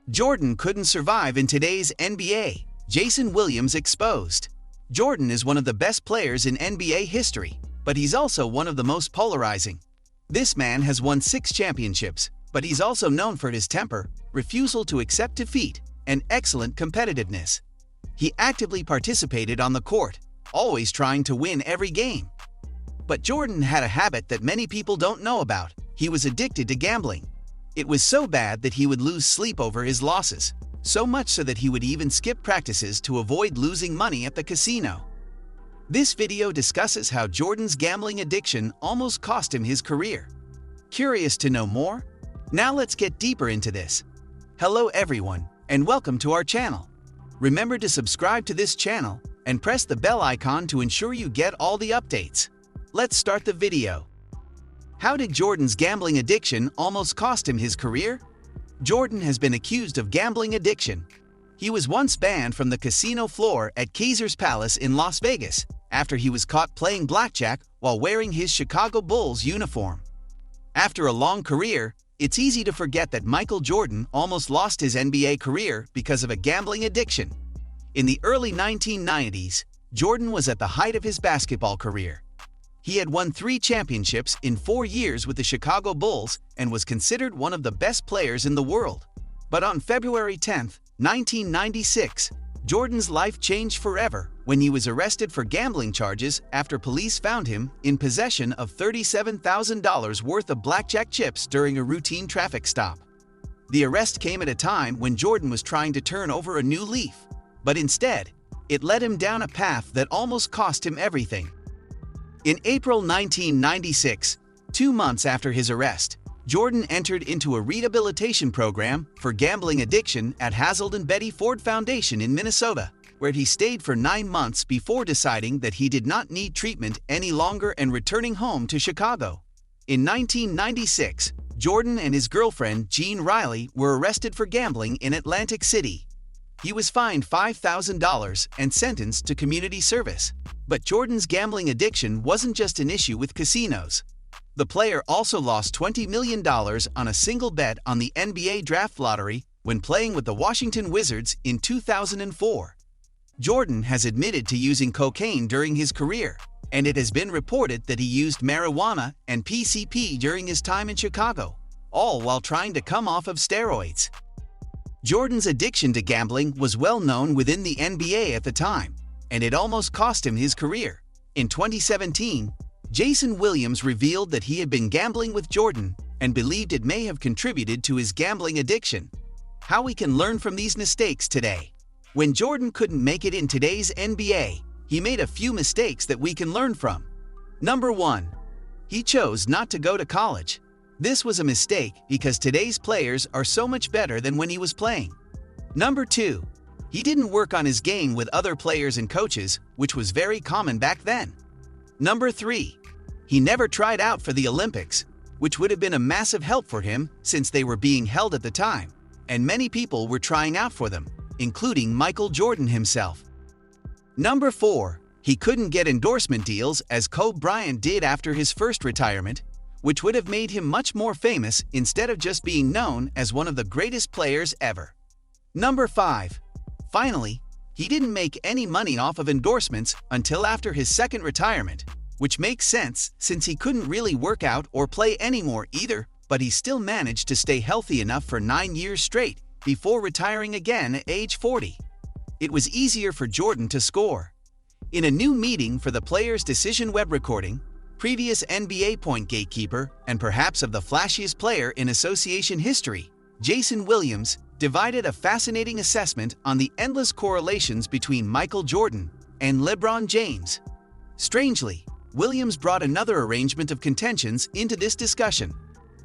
Jordan couldn't survive in today's NBA. Jason Williams exposed. Jordan is one of the best players in NBA history, but he's also one of the most polarizing. This man has won 6 championships, but he's also known for his temper, refusal to accept defeat, and excellent competitiveness. He actively participated on the court, always trying to win every game. But Jordan had a habit that many people don't know about. He was addicted to gambling. It was so bad that he would lose sleep over his losses, so much so that he would even skip practices to avoid losing money at the casino. This video discusses how Jordan's gambling addiction almost cost him his career. Curious to know more? Now let's get deeper into this. Hello everyone, and welcome to our channel. Remember to subscribe to this channel and press the bell icon to ensure you get all the updates. Let's start the video. How did Jordan's gambling addiction almost cost him his career? Jordan has been accused of gambling addiction. He was once banned from the casino floor at Caesars Palace in Las Vegas after he was caught playing blackjack while wearing his Chicago Bulls uniform. After a long career, it's easy to forget that Michael Jordan almost lost his NBA career because of a gambling addiction. In the early 1990s, Jordan was at the height of his basketball career. He had won 3 championships in 4 years with the Chicago Bulls and was considered one of the best players in the world. But on February 10, 1996, Jordan's life changed forever when he was arrested for gambling charges after police found him in possession of $37,000 worth of blackjack chips during a routine traffic stop. The arrest came at a time when Jordan was trying to turn over a new leaf, but instead, it led him down a path that almost cost him everything. In April 1996, 2 months after his arrest, Jordan entered into a rehabilitation program for gambling addiction at Harold and Betty Ford Foundation in Minnesota, where he stayed for 9 months before deciding that he did not need treatment any longer and returning home to Chicago. In 1996, Jordan and his girlfriend Jean Riley were arrested for gambling in Atlantic City. He was fined $5,000 and sentenced to community service. But Jordan's gambling addiction wasn't just an issue with casinos. The player also lost $20 million on a single bet on the NBA draft lottery when playing with the Washington Wizards in 2004. Jordan has admitted to using cocaine during his career, and it has been reported that he used marijuana and PCP during his time in Chicago, all while trying to come off of steroids. Jordan's addiction to gambling was well known within the NBA at the time, and it almost cost him his career. In 2017, Jason Williams revealed that he had been gambling with Jordan and believed it may have contributed to his gambling addiction. How we can learn from these mistakes today. When Jordan couldn't make it in today's NBA, he made a few mistakes that we can learn from. Number 1. He chose not to go to college. This was a mistake because today's players are so much better than when he was playing. Number 2. He didn't work on his game with other players and coaches, which was very common back then. Number 3. He never tried out for the Olympics, which would have been a massive help for him since they were being held at the time, and many people were trying out for them, including Michael Jordan himself. Number 4. He couldn't get endorsement deals as Kobe Bryant did after his first retirement, which would have made him much more famous instead of just being known as one of the greatest players ever. Number 5. Finally, he didn't make any money off of endorsements until after his second retirement, which makes sense since he couldn't really work out or play anymore either, but he still managed to stay healthy enough for 9 years straight before retiring again at age 40. It was easier for Jordan to score. In a new meeting for the Players' Decision web recording, previous NBA point gatekeeper and perhaps of the flashiest player in association history, Jason Williams, divided a fascinating assessment on the endless correlations between Michael Jordan and LeBron James. Strangely, Williams brought another arrangement of contentions into this discussion,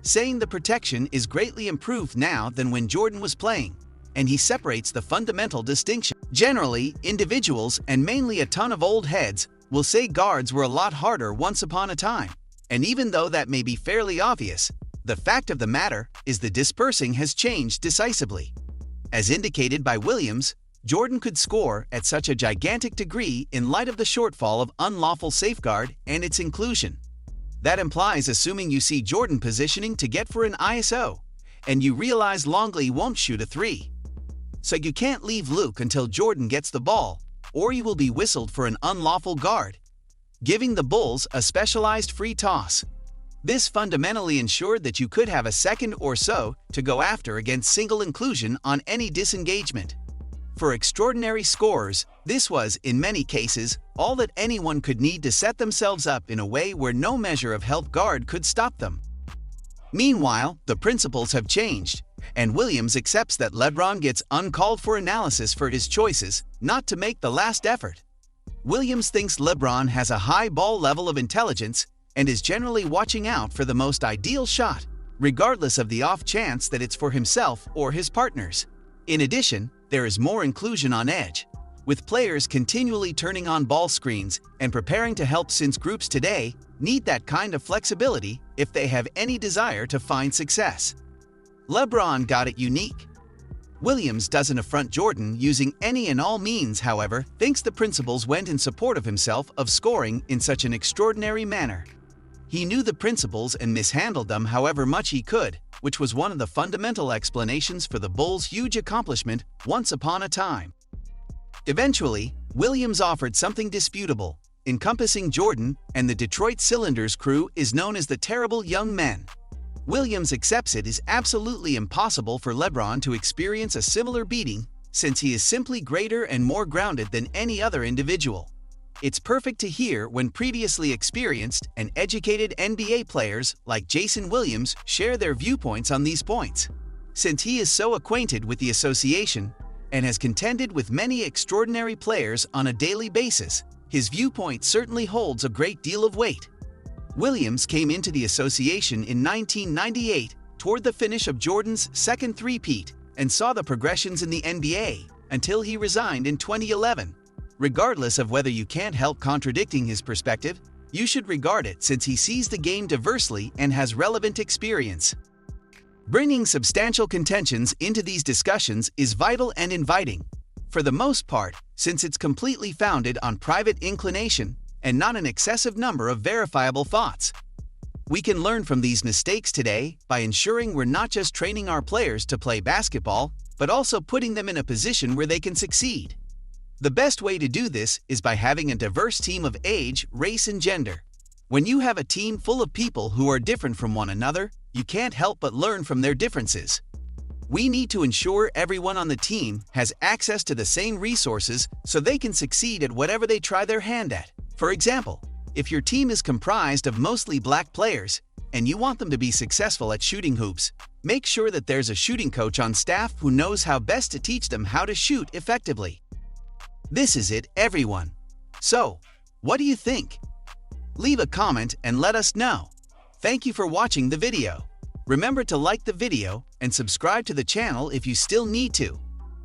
saying the protection is greatly improved now than when Jordan was playing, and he separates the fundamental distinction. Generally, individuals, and mainly a ton of old heads, will say guards were a lot harder once upon a time, and even though that may be fairly obvious, the fact of the matter is the dispersing has changed decisively. As indicated by Williams, Jordan could score at such a gigantic degree in light of the shortfall of unlawful safeguard and its inclusion. That implies assuming you see Jordan positioning to get for an ISO, and you realize Longley won't shoot a three. So you can't leave Luke until Jordan gets the ball, or you will be whistled for an unlawful guard, giving the Bulls a specialized free toss. This fundamentally ensured that you could have a second or so to go after against single inclusion on any disengagement. For extraordinary scorers, this was, in many cases, all that anyone could need to set themselves up in a way where no measure of help guard could stop them. Meanwhile, the principles have changed, and Williams accepts that LeBron gets uncalled for analysis for his choices, not to make the last effort. Williams thinks LeBron has a high ball level of intelligence and is generally watching out for the most ideal shot, regardless of the off chance that it's for himself or his partners. In addition, there is more inclusion on edge, with players continually turning on ball screens and preparing to help since groups today need that kind of flexibility if they have any desire to find success. LeBron got it unique. Williams doesn't affront Jordan using any and all means, however, thinks the principles went in support of himself of scoring in such an extraordinary manner. He knew the principles and mishandled them however much he could, which was one of the fundamental explanations for the Bulls' huge accomplishment once upon a time. Eventually, Williams offered something disputable, encompassing Jordan, and the Detroit Cylinders crew is known as the Terrible Young Men. Williams accepts it is absolutely impossible for LeBron to experience a similar beating since he is simply greater and more grounded than any other individual. It's perfect to hear when previously experienced and educated NBA players like Jason Williams share their viewpoints on these points. Since he is so acquainted with the association and has contended with many extraordinary players on a daily basis, his viewpoint certainly holds a great deal of weight. Williams came into the association in 1998 toward the finish of Jordan's second three-peat and saw the progressions in the NBA until he resigned in 2011. Regardless of whether you can't help contradicting his perspective, you should regard it since he sees the game diversely and has relevant experience. Bringing substantial contentions into these discussions is vital and inviting, for the most part, since it's completely founded on private inclination and not an excessive number of verifiable thoughts. We can learn from these mistakes today by ensuring we're not just training our players to play basketball, but also putting them in a position where they can succeed. The best way to do this is by having a diverse team of age, race, and gender. When you have a team full of people who are different from one another, you can't help but learn from their differences. We need to ensure everyone on the team has access to the same resources so they can succeed at whatever they try their hand at. For example, if your team is comprised of mostly black players and you want them to be successful at shooting hoops, make sure that there's a shooting coach on staff who knows how best to teach them how to shoot effectively. This is it, everyone. So, what do you think? Leave a comment and let us know. Thank you for watching the video. Remember to like the video and subscribe to the channel if you still need to.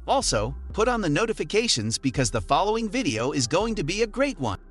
Also, put on the notifications because the following video is going to be a great one.